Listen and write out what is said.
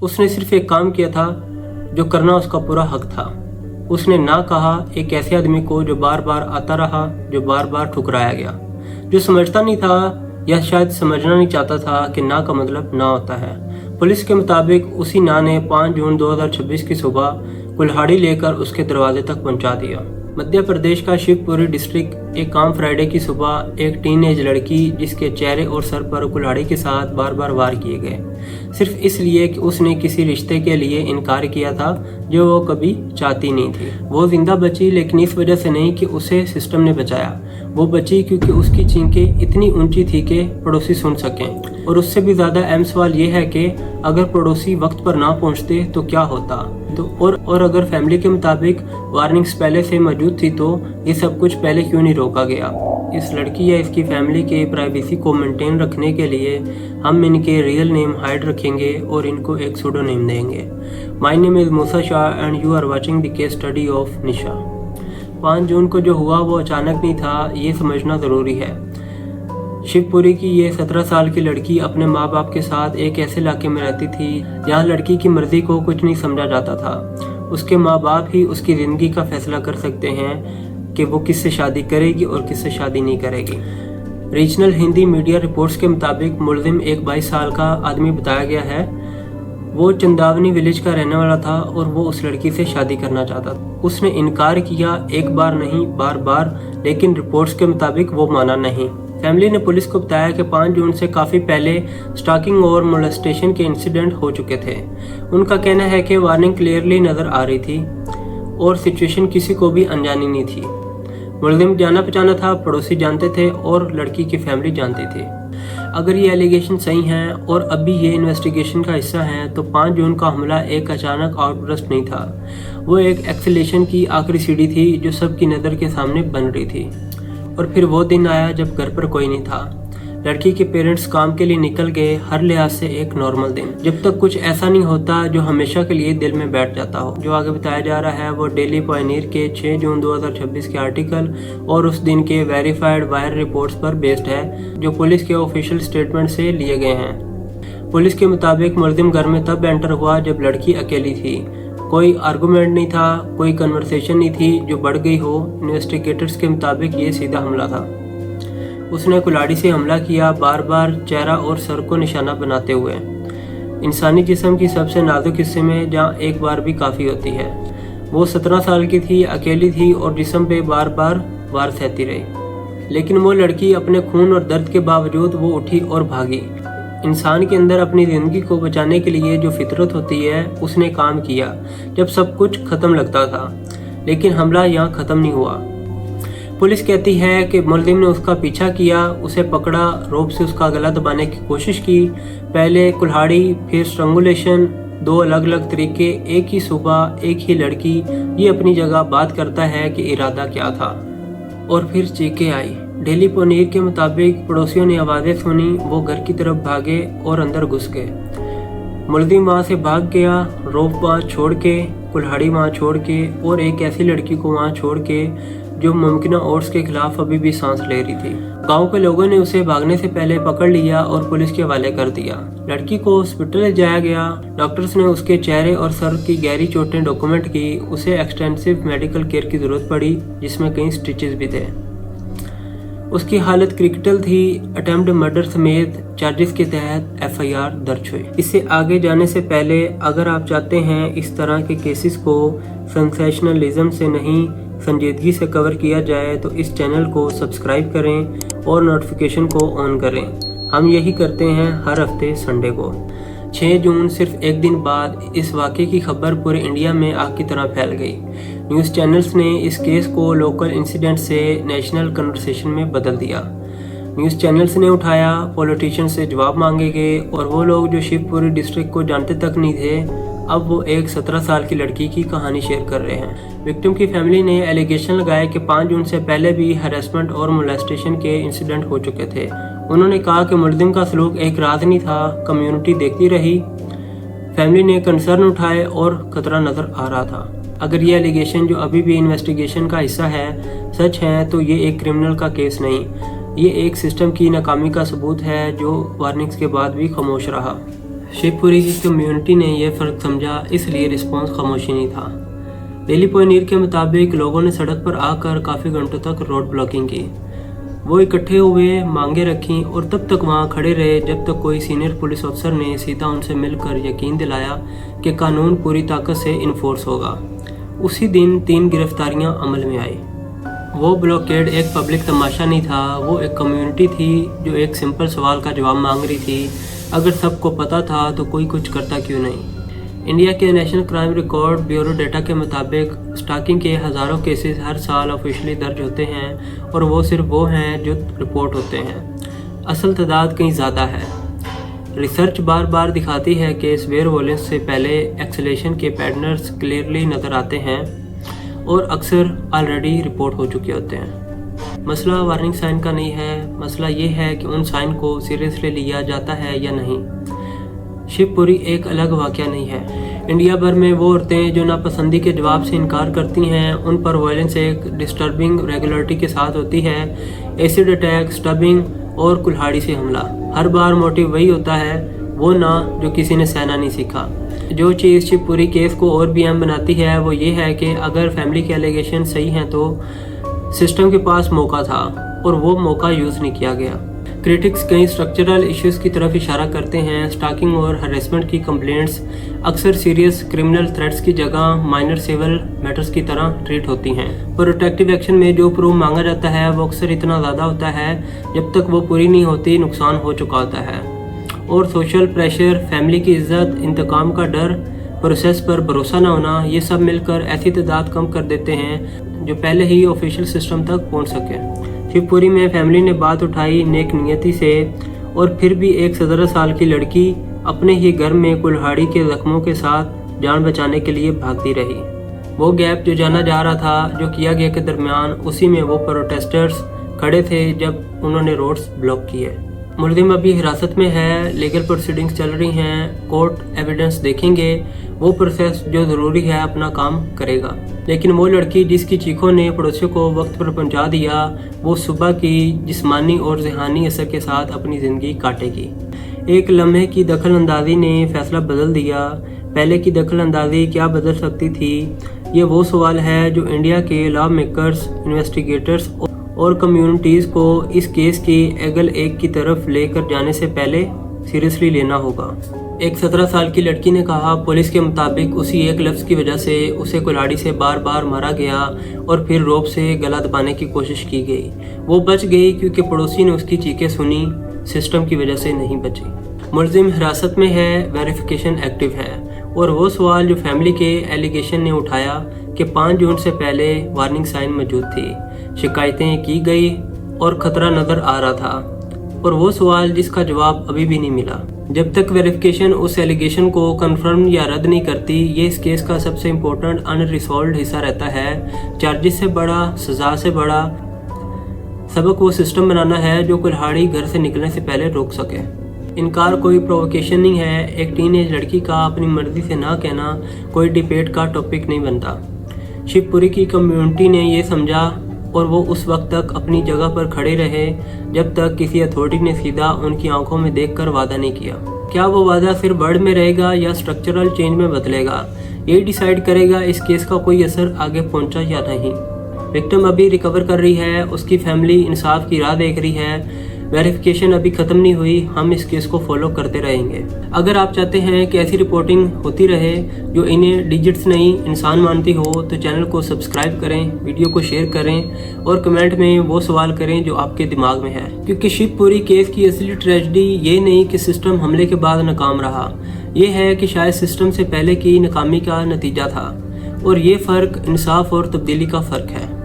उसने सिर्फ एक काम किया था जो करना उसका पूरा हक था। उसने ना कहा एक ऐसे आदमी को जो बार बार आता रहा, जो बार बार ठुकराया गया, जो समझता नहीं था या शायद समझना नहीं चाहता था कि ना का मतलब ना होता है। पुलिस के मुताबिक उसी ना ने 5 जून 2026 की सुबह कुल्हाड़ी लेकर उसके दरवाजे तक पहुंचा दिया। मध्य प्रदेश का शिवपुरी डिस्ट्रिक्ट एक आम फ्राइडे की सुबह एक टीनेज लड़की जिसके चेहरे और सर पर कुल्हाड़ी के साथ बार बार वार किए गए, सिर्फ इसलिए कि उसने किसी रिश्ते के लिए इनकार किया था जो वो कभी चाहती नहीं थी। वो जिंदा बची, लेकिन इस वजह से नहीं कि उसे सिस्टम ने बचाया। वो बची क्योंकि उसकी चीखें इतनी ऊंची थी कि पड़ोसी सुन सकें। और उससे भी ज़्यादा अहम सवाल ये है कि अगर पड़ोसी वक्त पर ना पहुंचते तो क्या होता। और अगर फैमिली के मुताबिक वार्निंग्स पहले से मौजूद थी तो ये सब कुछ पहले क्यों नहीं रोका गया। इस लड़की या इसकी फैमिली के प्राइवेसी को मेंटेन रखने के लिए हम इनके रियल नेम हाइड रखेंगे और इनको एक सूडो नेम देंगे। My name is Musa Shah and you are watching the case study of Nisha. 5 जून को जो हुआ वो अचानक नहीं था, ये समझना ज़रूरी है। शिवपुरी की ये 17 साल की लड़की अपने माँ बाप के साथ एक ऐसे इलाके में रहती थी जहाँ लड़की की मर्जी को कुछ नहीं समझा जाता था। उसके माँ बाप ही उसकी ज़िंदगी का फैसला कर सकते हैं कि वो किससे शादी करेगी और किससे शादी नहीं करेगी। रीजनल हिंदी मीडिया रिपोर्ट्स के मुताबिक मुलजिम एक 22 साल का आदमी बताया गया है। वो चंदावनी विलेज का रहने वाला था और वो उस लड़की से शादी करना चाहता था। उसने इनकार किया, एक बार नहीं बार बार, लेकिन रिपोर्ट्स के मुताबिक वो माना नहीं। फैमिली ने पुलिस को बताया कि 5 जून से काफ़ी पहले स्टॉकिंग और मोलेस्टेशन के इंसिडेंट हो चुके थे। उनका कहना है कि वार्निंग क्लियरली नज़र आ रही थी और सिचुएशन किसी को भी अनजानी नहीं थी। मुलजिम जाना पहचाना था, पड़ोसी जानते थे और लड़की की फैमिली जानती थी। अगर ये एलिगेशन सही हैं और अभी ये इन्वेस्टिगेशन का हिस्सा हैं तो 5 जून का हमला एक अचानक आउटबर्स्ट नहीं था। वो एक एक्सेलेशन की आखिरी सीढ़ी थी जो सबकी नज़र के सामने बन रही थी। और फिर वो दिन आया जब घर पर कोई नहीं था। लड़की के पेरेंट्स काम के लिए निकल गए, हर लिहाज से एक नॉर्मल दिन, जब तक कुछ ऐसा नहीं होता जो हमेशा के लिए दिल में बैठ जाता हो। जो आगे बताया जा रहा है वो डेली पायनियर के 6 जून 2026 के आर्टिकल और उस दिन के वेरीफाइड वायर रिपोर्ट्स पर बेस्ड है जो पुलिस के ऑफिशियल स्टेटमेंट से लिए गए हैं। पुलिस के मुताबिक मुलजिम घर में तब एंटर हुआ जब लड़की अकेली थी। कोई आर्गूमेंट नहीं था, कोई कन्वर्सेशन नहीं थी जो बढ़ गई हो। इन्वेस्टिगेटर्स के मुताबिक ये सीधा हमला था। उसने कुल्हाड़ी से हमला किया, बार बार चेहरा और सर को निशाना बनाते हुए, इंसानी जिस्म की सबसे नाजुक हिस्से में जहाँ एक बार भी काफ़ी होती है। वो 17 साल की थी, अकेली थी और जिस्म पे बार बार वार सहती रही। लेकिन वो लड़की अपने खून और दर्द के बावजूद वो उठी और भागी। इंसान के अंदर अपनी ज़िंदगी को बचाने के लिए जो फितरत होती है उसने काम किया जब सब कुछ ख़त्म लगता था। लेकिन हमला यहाँ ख़त्म नहीं हुआ। पुलिस कहती है कि मुलजिम ने उसका पीछा किया, उसे पकड़ा, रोप से उसका गला दबाने की कोशिश की। पहले कुल्हाड़ी, फिर स्ट्रंगुलेशन, 2 अलग अलग तरीके, एक ही सुबह, एक ही लड़की। ये अपनी जगह बात करता है कि इरादा क्या था। और फिर चीखें आई। डेली पनीर के मुताबिक पड़ोसियों ने आवाज़ें सुनी, वो घर की तरफ भागे और अंदर घुस गए। मुलजिम वहाँ से भाग गया, रोप वहाँ छोड़ के, कुल्हाड़ी वहाँ छोड़ के और एक ऐसी लड़की को वहाँ छोड़ के जो मुमकिन ओड्स के खिलाफ अभी भी सांस ले रही थी। गांव के लोगों ने उसे भागने से पहले पकड़ लिया और पुलिस के हवाले कर दिया। लड़की को हॉस्पिटल ले जाया गया। डॉक्टर्स ने उसके चेहरे और सर की गहरी चोटें डॉक्यूमेंट की। उसे एक्सटेंसिव मेडिकल केयर की जरूरत पड़ी जिसमें कई स्टिचेस भी थे। उसकी हालत क्रिटिकल थी। अटेम्प्ट मर्डर समेत चार्जेस के तहत FIR दर्ज हुई। इससे आगे जाने से पहले अगर आप चाहते हैं इस तरह के केसेस को सेंसेशनलिज्म से नहीं संजीदगी से कवर किया जाए तो इस चैनल को सब्सक्राइब करें और नोटिफिकेशन को ऑन करें। हम यही करते हैं हर हफ्ते संडे को। 6 जून सिर्फ एक दिन बाद इस वाक़े की खबर पूरे इंडिया में आग की तरह फैल गई। न्यूज़ चैनल्स ने इस केस को लोकल इंसिडेंट से नेशनल कन्वर्सेशन में बदल दिया। न्यूज़ चैनल्स ने उठाया, पॉलिटिशियन से जवाब मांगे गए और वो लोग जो शिवपुरी डिस्ट्रिक्ट को जानते तक नहीं थे अब वो एक 17 साल की लड़की की कहानी शेयर कर रहे हैं। विक्टिम की फैमिली ने एलिगेशन लगाया कि 5 जून से पहले भी हैरेसमेंट और मोलेस्टेशन के इंसिडेंट हो चुके थे। उन्होंने कहा कि मुलजिम का सलूक एक राज नहीं था, कम्युनिटी देखती रही। फैमिली ने कंसर्न उठाए और खतरा नज़र आ रहा था। अगर ये एलिगेशन जो अभी भी इन्वेस्टिगेशन का हिस्सा है सच है तो ये एक क्रिमिनल का केस नहीं, ये एक सिस्टम की नाकामी का सबूत है जो वार्निंग्स के बाद भी खामोश रहा। शिवपुरी की कम्युनिटी ने यह फ़र्क समझा, इसलिए रिस्पॉन्स खामोशी नहीं था। डेली पॉइनियर के मुताबिक लोगों ने सड़क पर आकर काफ़ी घंटों तक रोड ब्लॉकिंग की। वो इकट्ठे हुए, मांगे रखीं और तब तक वहाँ खड़े रहे जब तक कोई सीनियर पुलिस अफसर ने सीधा उनसे मिलकर यकीन दिलाया कि कानून पूरी ताकत से इन्फोर्स होगा। उसी दिन 3 गिरफ्तारियाँ अमल में आई। वो ब्लॉकेड एक पब्लिक तमाशा नहीं था, वो एक कम्युनिटी थी जो एक सिंपल सवाल का जवाब मांग रही थी। अगर सबको पता था तो कोई कुछ करता क्यों नहीं। इंडिया के national crime record bureau data के मुताबिक स्टॉकिंग के हज़ारों केसेस हर साल ऑफिशियली दर्ज होते हैं और वो सिर्फ वो हैं जो रिपोर्ट होते हैं। असल तादाद कहीं ज़्यादा है। रिसर्च बार बार दिखाती है कि सीवियर वॉयलेंस से पहले एक्सेलेशन के पैटर्न्स क्लियरली नज़र आते हैं और अक्सर ऑलरेडी रिपोर्ट हो चुके होते हैं। मसला वार्निंग साइन का नहीं है, मसला ये है कि उन साइन को सीरियसली लिया जाता है या नहीं। शिवपुरी एक अलग वाक़या नहीं है। इंडिया भर में वो औरतें जो नापसंदी के जवाब से इनकार करती हैं, उन पर वायलेंस एक डिस्टर्बिंग रेगुलरिटी के साथ होती है। एसिड अटैक, स्टबिंग और कुल्हाड़ी से हमला, हर बार मोटिव वही होता है, वो ना जो किसी ने सहना नहीं सीखा। जो चीज़ शिवपुरी केस को और भी अहम बनाती है वो ये है कि अगर फैमिली के एलिगेशन सही हैं तो सिस्टम के पास मौका था और वो मौका यूज़ नहीं किया गया। क्रिटिक्स कई स्ट्रक्चरल इश्यूज़ की तरफ इशारा करते हैं। स्टॉकिंग और हरेसमेंट की कंप्लेंट्स अक्सर सीरियस क्रिमिनल थ्रेट्स की जगह माइनर सिविल मैटर्स की तरह ट्रीट होती हैं। प्रोटेक्टिव एक्शन में जो प्रूफ मांगा जाता है वो अक्सर इतना ज़्यादा होता है, जब तक वो पूरी नहीं होती नुकसान हो चुका होता है। और सोशल प्रेशर, फैमिली की इज्जत, इंतकाम का डर, प्रोसेस पर भरोसा न होना, ये सब मिलकर ऐसी तादाद कम कर देते हैं जो पहले ही ऑफिशियल सिस्टम तक पहुँच सके। शिवपुरी में फैमिली ने बात उठाई नेक नियति से, और फिर भी एक 17 साल की लड़की अपने ही घर में कुल्हाड़ी के जख्मों के साथ जान बचाने के लिए भागती रही। वो गैप जो जाना जा रहा था, जो किया गया के दरमियान, उसी में वो प्रोटेस्टर्स खड़े थे जब उन्होंने रोड्स ब्लॉक किए। मुलजिम अभी हिरासत में है, लीगल प्रोसीडिंग्स चल रही हैं, कोर्ट एविडेंस देखेंगे, वो प्रोसेस जो ज़रूरी है अपना काम करेगा। लेकिन वो लड़की जिसकी चीखों ने पड़ोसियों को वक्त पर पहुंचा दिया, वो सुबह की जिस्मानी और ज़हनी असर के साथ अपनी ज़िंदगी काटेगी। एक लम्हे की दखल अंदाजी ने फैसला बदल दिया। पहले की दखल अंदाजी क्या बदल सकती थी, ये वो सवाल है जो इंडिया के लॉ मेकर्स, इन्वेस्टिगेटर्स और कम्युनिटीज़ को इस केस की एंगल एक की तरफ लेकर जाने से पहले सीरियसली लेना होगा। एक 17 साल की लड़की ने कहा, पुलिस के मुताबिक उसी एक लफ्ज़ की वजह से उसे कुल्हाड़ी से बार बार मारा गया और फिर रोप से गला दबाने की कोशिश की गई। वो बच गई क्योंकि पड़ोसी ने उसकी चीखें सुनी, सिस्टम की वजह से नहीं बची। मुलजिम हिरासत में है, वेरिफिकेशन एक्टिव है। और वो सवाल जो फैमिली के एलिगेशन ने उठाया कि 5 जून से पहले वार्निंग साइन मौजूद थी, शिकायतें की गई और ख़तरा नज़र आ रहा था, और वो सवाल जिसका जवाब अभी भी नहीं मिला। जब तक वेरिफिकेशन उस एलिगेशन को कंफर्म या रद्द नहीं करती, ये इस केस का सबसे इम्पोर्टेंट अनरिजॉल्व्ड हिस्सा रहता है। चार्जेस से बड़ा, सज़ा से बड़ा सबक वो सिस्टम बनाना है जो कुल्हाड़ी घर से निकलने से पहले रोक सके। इनकार कोई प्रोवोकेशन नहीं है। एक टीनेज लड़की का अपनी मर्जी से ना कहना कोई डिबेट का टॉपिक नहीं बनता। शिवपुरी की कम्युनिटी ने ये समझा और वो उस वक्त तक अपनी जगह पर खड़े रहे जब तक किसी अथॉरिटी ने सीधा उनकी आंखों में देखकर वादा नहीं किया। क्या वो वादा सिर्फ वर्ड में रहेगा या स्ट्रक्चरल चेंज में बदलेगा, ये डिसाइड करेगा इस केस का कोई असर आगे पहुंचा या नहीं। विक्टिम अभी रिकवर कर रही है, उसकी फैमिली इंसाफ की राह देख रही है, वेरिफिकेशन अभी ख़त्म नहीं हुई। हम इस केस को फॉलो करते रहेंगे। अगर आप चाहते हैं कि ऐसी रिपोर्टिंग होती रहे जो इन्हें डिजिट्स नहीं इंसान मानती हो, तो चैनल को सब्सक्राइब करें, वीडियो को शेयर करें और कमेंट में वो सवाल करें जो आपके दिमाग में है। क्योंकि शिवपुरी केस की असली ट्रेजेडी ये नहीं कि सिस्टम हमले के बाद नाकाम रहा, ये है कि शायद सिस्टम से पहले की नाकामी का नतीजा था। और ये फ़र्क इंसाफ और तब्दीली का फ़र्क है।